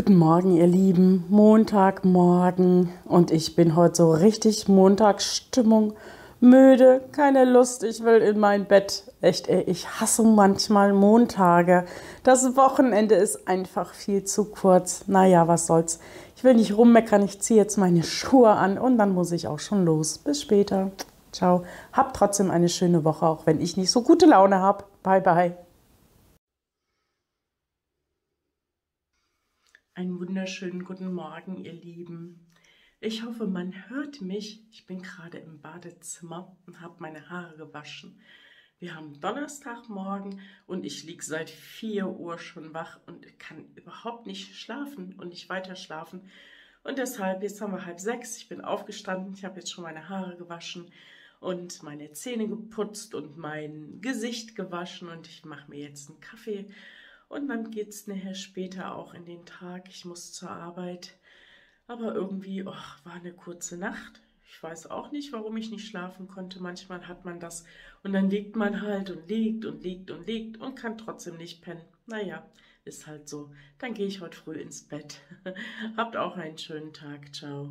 Guten Morgen, ihr Lieben. Montagmorgen und ich bin heute so richtig Montagsstimmung. Müde, keine Lust, ich will in mein Bett. Echt, ey, ich hasse manchmal Montage. Das Wochenende ist einfach viel zu kurz. Naja, was soll's. Ich will nicht rummeckern, ich ziehe jetzt meine Schuhe an und dann muss ich auch schon los. Bis später. Ciao. Habt trotzdem eine schöne Woche, auch wenn ich nicht so gute Laune habe. Bye, bye. Einen wunderschönen guten Morgen, ihr Lieben. Ich hoffe, man hört mich. Ich bin gerade im Badezimmer und habe meine Haare gewaschen. Wir haben Donnerstagmorgen und ich liege seit 4 Uhr schon wach und kann überhaupt nicht schlafen und nicht weiter schlafen. Und deshalb, jetzt haben wir 5:30, ich bin aufgestanden, ich habe jetzt schon meine Haare gewaschen und meine Zähne geputzt und mein Gesicht gewaschen und ich mache mir jetzt einen Kaffee. Und dann geht es nachher später auch in den Tag. Ich muss zur Arbeit. Aber irgendwie war eine kurze Nacht. Ich weiß auch nicht, warum ich nicht schlafen konnte. Manchmal hat man das. Und dann liegt man halt und liegt und liegt und liegt und kann trotzdem nicht pennen. Naja, ist halt so. Dann gehe ich heute früh ins Bett. Habt auch einen schönen Tag. Ciao.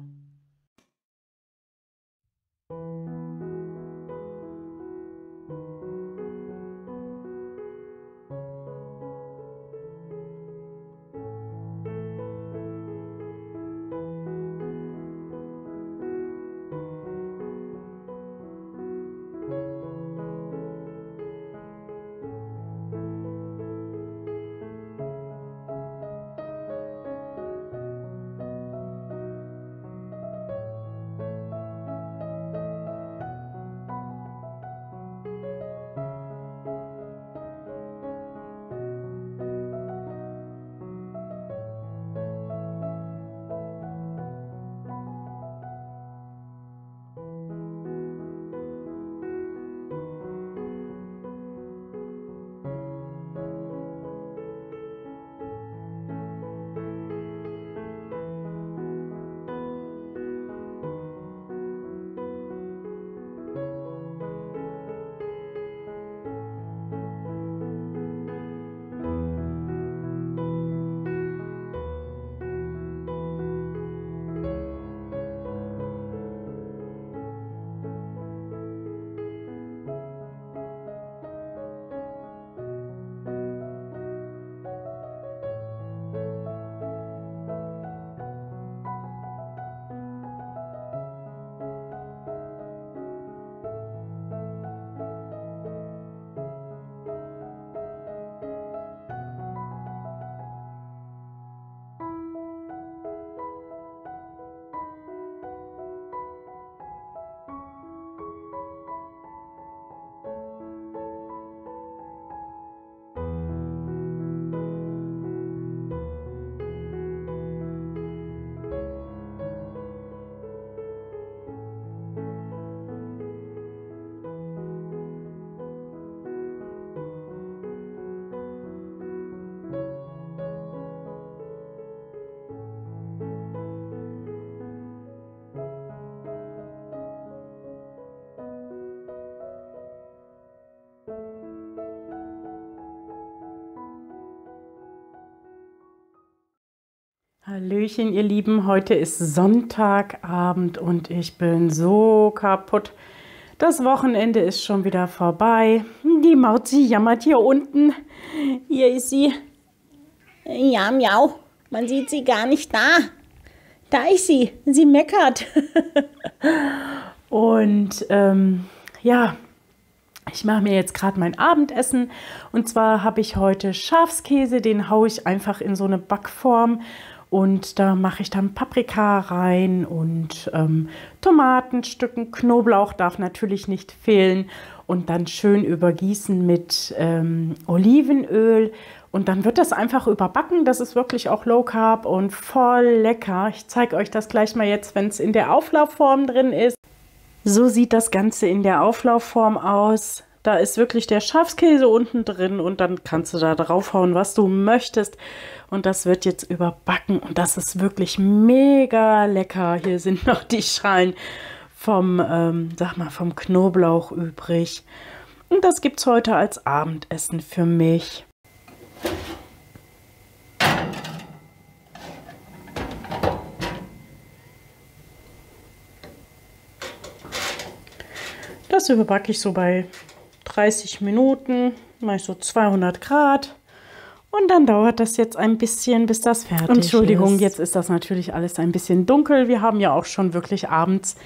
Hallöchen, ihr Lieben. Heute ist Sonntagabend und ich bin so kaputt. Das Wochenende ist schon wieder vorbei. Die Maut, sie jammert hier unten. Hier ist sie. Ja, miau. Man sieht sie gar nicht da. Da ist sie. Sie meckert. Und ja, ich mache mir jetzt gerade mein Abendessen. Und zwar habe ich heute Schafskäse. Den haue ich einfach in so eine Backform. Und da mache ich dann Paprika rein und Tomatenstücken. Knoblauch darf natürlich nicht fehlen. Und dann schön übergießen mit Olivenöl. Und dann wird das einfach überbacken. Das ist wirklich auch Low Carb und voll lecker. Ich zeige euch das gleich mal jetzt, wenn es in der Auflaufform drin ist. So sieht das Ganze in der Auflaufform aus. Da ist wirklich der Schafskäse unten drin und dann kannst du da draufhauen, was du möchtest. Und das wird jetzt überbacken und das ist wirklich mega lecker. Hier sind noch die Schalen vom, vom Knoblauch übrig. Und das gibt es heute als Abendessen für mich. Das überbacke ich so bei 30 Minuten, mache ich so 200 Grad. Und dann dauert das jetzt ein bisschen, bis das fertig ist. Entschuldigung, jetzt ist das natürlich alles ein bisschen dunkel. Wir haben ja auch schon wirklich abends.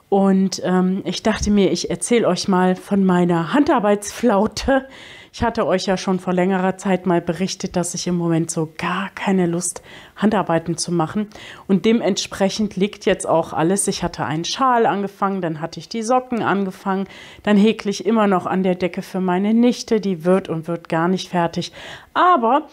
Und ich dachte mir, ich erzähle euch mal von meiner Handarbeitsflaute. Ich hatte euch ja schon vor längerer Zeit mal berichtet, dass ich im Moment so gar keine Lust Handarbeiten zu machen. Und dementsprechend liegt jetzt auch alles. Ich hatte einen Schal angefangen, dann hatte ich die Socken angefangen. Dann häkle ich immer noch an der Decke für meine Nichte. Die wird gar nicht fertig. Aber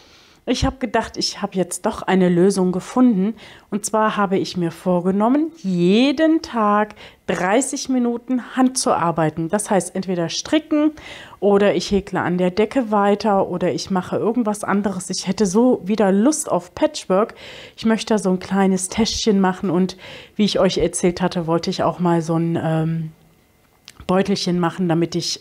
ich habe gedacht, ich habe jetzt doch eine Lösung gefunden. Und zwar habe ich mir vorgenommen, jeden Tag 30 Minuten Hand zu arbeiten. Das heißt, entweder stricken oder ich häkle an der Decke weiter oder ich mache irgendwas anderes. Ich hätte so wieder Lust auf Patchwork. Ich möchte da so ein kleines Täschchen machen und wie ich euch erzählt hatte, wollte ich auch mal so ein Beutelchen machen, damit ich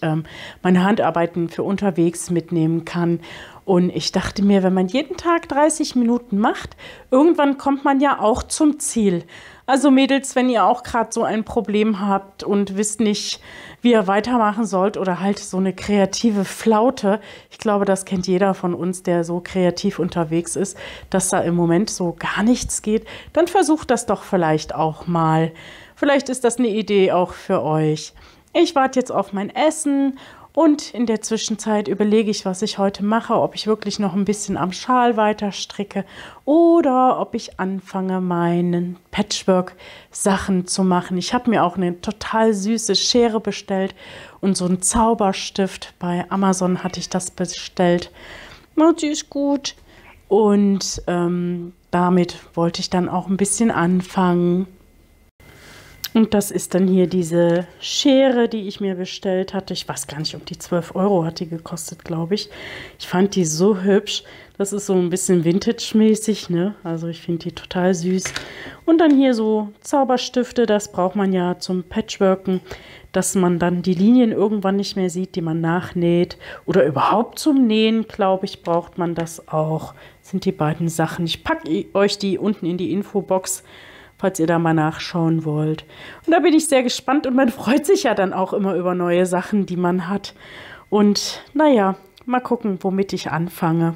meine Handarbeiten für unterwegs mitnehmen kann. Und ich dachte mir, wenn man jeden Tag 30 Minuten macht, irgendwann kommt man ja auch zum Ziel. Also Mädels, wenn ihr auch gerade so ein Problem habt und wisst nicht, wie ihr weitermachen sollt oder halt so eine kreative Flaute, ich glaube, das kennt jeder von uns, der so kreativ unterwegs ist, dass da im Moment so gar nichts geht, dann versucht das doch vielleicht auch mal. Vielleicht ist das eine Idee auch für euch. Ich warte jetzt auf mein Essen und in der Zwischenzeit überlege ich, was ich heute mache, ob ich wirklich noch ein bisschen am Schal weiter stricke oder ob ich anfange, meinen Patchwork-Sachen zu machen. Ich habe mir auch eine total süße Schere bestellt und so einen Zauberstift. Bei Amazon hatte ich das bestellt. Und die ist gut. Und damit wollte ich dann auch ein bisschen anfangen. Und das ist dann hier diese Schere, die ich mir bestellt hatte. Ich weiß gar nicht, um die 12 € hat die gekostet, glaube ich. Ich fand die so hübsch. Das ist so ein bisschen Vintage-mäßig, ne? Also ich finde die total süß. Und dann hier so Zauberstifte, das braucht man ja zum Patchworken, dass man dann die Linien irgendwann nicht mehr sieht, die man nachnäht. Oder überhaupt zum Nähen, glaube ich, braucht man das auch. Das sind die beiden Sachen. Ich packe euch die unten in die Infobox, falls ihr da mal nachschauen wollt. Und da bin ich sehr gespannt und man freut sich ja dann auch immer über neue Sachen, die man hat. Und naja, mal gucken, womit ich anfange.